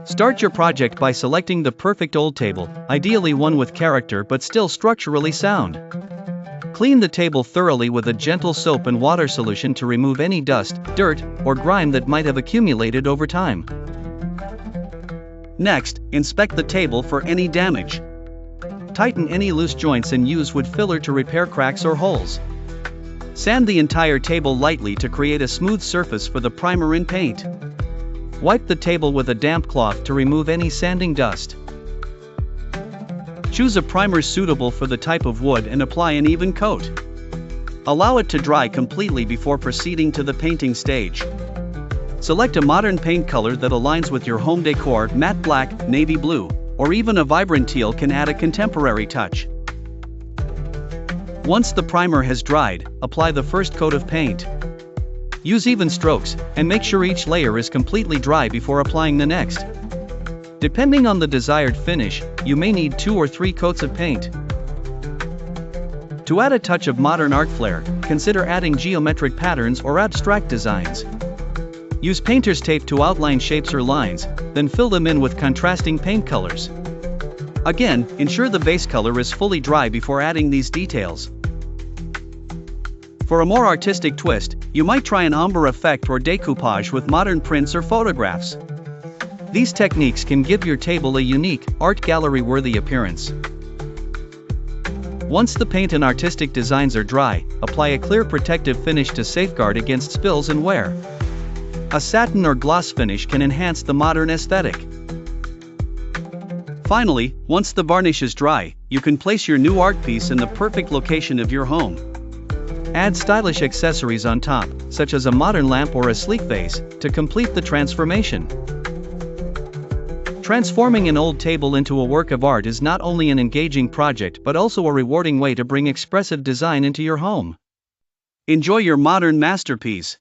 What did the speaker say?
Start your project by selecting the perfect old table, ideally one with character but still structurally sound. Clean the table thoroughly with a gentle soap and water solution to remove any dust, dirt, or grime that might have accumulated over time. Next, inspect the table for any damage. Tighten any loose joints and use wood filler to repair cracks or holes. Sand the entire table lightly to create a smooth surface for the primer and paint. Wipe the table with a damp cloth to remove any sanding dust. Choose a primer suitable for the type of wood and apply an even coat. Allow it to dry completely before proceeding to the painting stage. Select a modern paint color that aligns with your home decor. Matte black, navy blue, or even a vibrant teal can add a contemporary touch. Once the primer has dried, apply the first coat of paint. Use even strokes, and make sure each layer is completely dry before applying the next. Depending on the desired finish, you may need 2 or 3 coats of paint. To add a touch of modern art flair, consider adding geometric patterns or abstract designs. Use painter's tape to outline shapes or lines, then fill them in with contrasting paint colors. Again, ensure the base color is fully dry before adding these details. For a more artistic twist, you might try an ombre effect or decoupage with modern prints or photographs. These techniques can give your table a unique, art gallery-worthy appearance. Once the paint and artistic designs are dry, apply a clear protective finish to safeguard against spills and wear. A satin or gloss finish can enhance the modern aesthetic. Finally, once the varnish is dry, you can place your new art piece in the perfect location of your home. Add stylish accessories on top, such as a modern lamp or a sleek vase, to complete the transformation. Transforming an old table into a work of art is not only an engaging project but also a rewarding way to bring expressive design into your home. Enjoy your modern masterpiece.